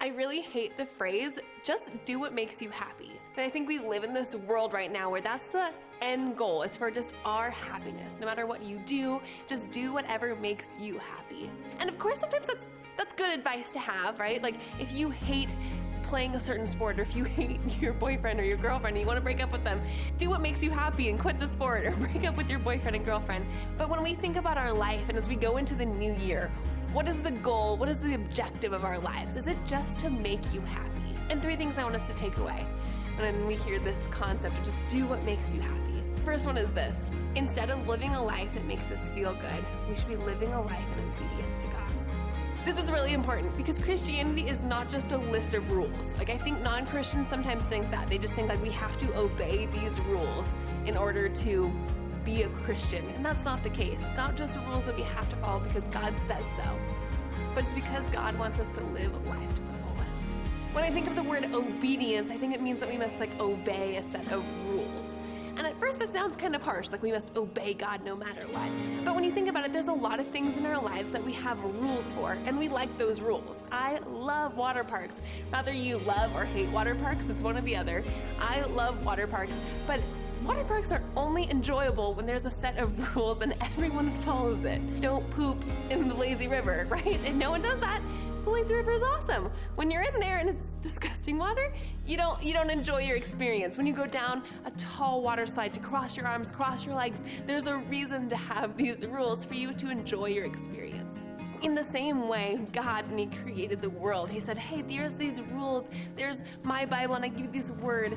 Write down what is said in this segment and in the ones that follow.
I really hate the phrase, just do what makes you happy. And I think we live in this world right now where that's the end goal, is for just our happiness. No matter what you do, just do whatever makes you happy. And of course, sometimes that's good advice to have, right? Like if you hate playing a certain sport, or if you hate your boyfriend or your girlfriend and you want to break up with them, do what makes you happy and quit the sport or break up with your boyfriend and girlfriend. But when we think about our life and as we go into the new year, what is the goal? What is the objective of our lives? Is it just to make you happy? And 3 things I want us to take away when we hear this concept of just do what makes you happy. The first one is this: instead of living a life that makes us feel good, we should be living a life in obedience to God. This is really important because Christianity is not just a list of rules. Like, I think non-Christians sometimes think that. They just think like we have to obey these rules in order to be a Christian. And that's not the case. It's not just rules that we have to follow because God says so, but it's because God wants us to live life to the fullest. When I think of the word obedience, I think it means that we must obey a set of rules. And at first that sounds kind of harsh, like we must obey God no matter what. But when you think about it, there's a lot of things in our lives that we have rules for, and we like those rules. I love water parks. Whether you love or hate water parks, it's one or the other. I love water parks, but water parks are only enjoyable when there's a set of rules and everyone follows it. Don't poop in the lazy river, right? And no one does that. The lazy river is awesome. When you're in there and it's disgusting water, you don't enjoy your experience. When you go down a tall water slide to cross your arms, cross your legs, there's a reason to have these rules for you to enjoy your experience. In the same way, God, when He created the world, He said, hey, there's these rules, there's my Bible, and I give you this word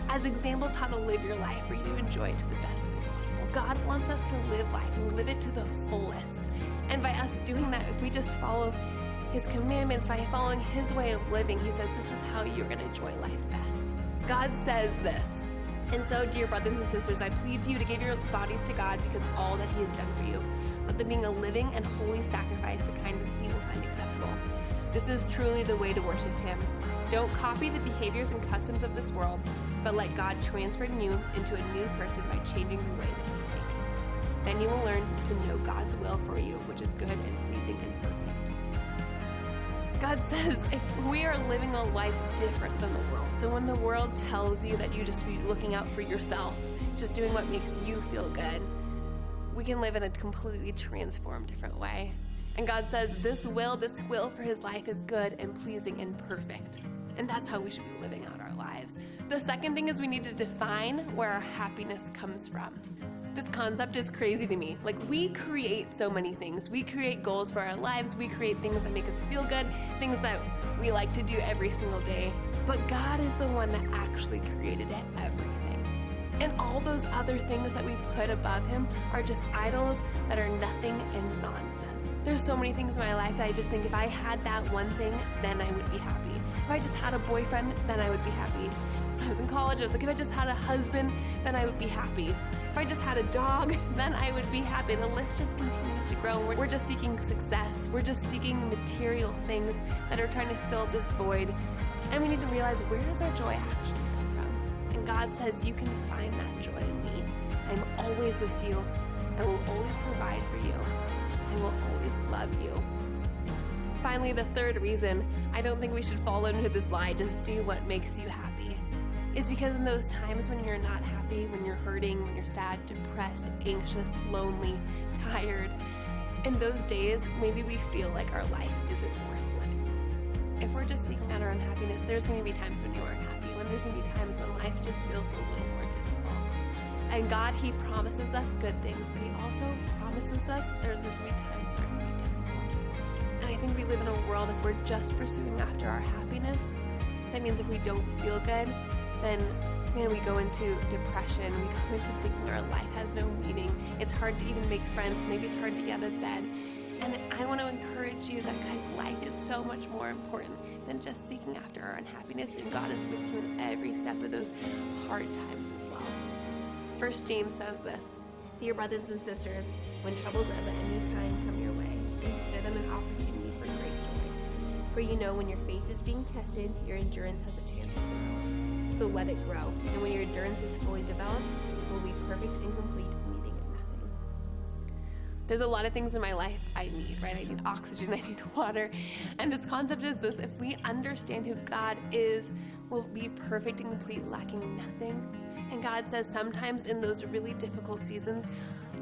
as examples how to live your life for you to enjoy it to the best way possible. God wants us to live life and live it to the fullest. And by us doing that, if we just follow His commandments, by following His way of living, He says this is how you're going to enjoy life best. God says this. And so, dear brothers and sisters, I plead to you to give your bodies to God because of all that He has done for you. Let them being a living and holy sacrifice, the kind that He will find acceptable. This is truly the way to worship Him. Don't copy the behaviors and customs of this world, but let God transform you into a new person by changing the way that you think. Then you will learn to know God's will for you, which is good and pleasing and perfect. God says if we are living a life different than the world, so when the world tells you that you just be looking out for yourself, just doing what makes you feel good, we can live in a completely transformed, different way. And God says this will for His life is good and pleasing and perfect. And that's how we should be living out our lives. The second thing is we need to define where our happiness comes from. This concept is crazy to me. Like, we create so many things. We create goals for our lives. We create things that make us feel good, things that we like to do every single day. But God is the one that actually created everything. And all those other things that we put above Him are just idols that are nothing and nonsense. There's so many things in my life that I just think if I had that one thing, then I would be happy. If I just had a boyfriend, then I would be happy. When I was in college, I was like, if I just had a husband, then I would be happy. If I just had a dog, then I would be happy. The list just continues to grow. We're just seeking success. We're just seeking material things that are trying to fill this void. And we need to realize, where does our joy actually come from? And God says, you can find that joy in me. I'm always with you. I will always provide for you. I will always love you. Finally, the third reason I don't think we should fall into this lie, just do what makes you happy, is because in those times when you're not happy, when you're hurting, when you're sad, depressed, anxious, lonely, tired, in those days, maybe we feel like our life isn't worth living. If we're just seeking out our unhappiness, there's going to be times when you aren't happy, when there's going to be times when life just feels a little more difficult. And God, He promises us good things, but He also promises us there's going to be times that are going to be difficult. And I think we live in a world, if we're just pursuing after our happiness, that means if we don't feel good, then we go into depression, we go into thinking our life has no meaning. It's hard to even make friends, maybe it's hard to get out of bed. And I want to encourage you that, guys, life is so much more important than just seeking after our unhappiness, and God is with you in every step of those hard times as well. 1 James says this: Dear brothers and sisters, when troubles of any kind come your way, consider them an opportunity for great joy. For you know when your faith is being tested, your endurance has a chance to grow. So let it grow, and when your endurance is fully developed, you will be perfect and complete, needing nothing. There's a lot of things in my life I need, right? I need oxygen, I need water. And this concept is this: if we understand who God is, we'll be perfect and complete, lacking nothing. And God says sometimes in those really difficult seasons,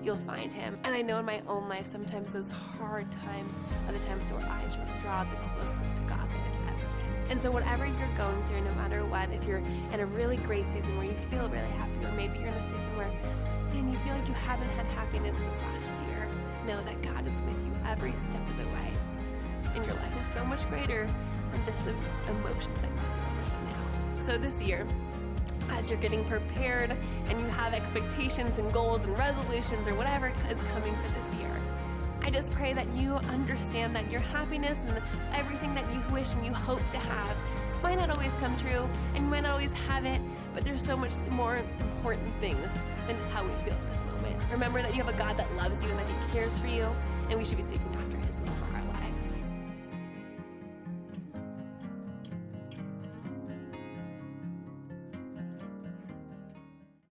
you'll find him. And I know in my own life, sometimes those hard times are the times where I draw the closest to God that I've ever been. And so whatever you're going through, no matter what, if you're in a really great season where you feel really happy, or maybe you're in a season where, man, you feel like you haven't had happiness this last year, know that God is with you every step of the way. And your life is so much greater than just the emotions that you feel right now. So this year, as you're getting prepared and you have expectations and goals and resolutions or whatever is coming for this year, I just pray that you understand that your happiness and everything that you wish and you hope to have might not always come true, and you might not always have it, but there's so much more important things than just how we feel in this moment. Remember that you have a God that loves you and that he cares for you, and we should be seeking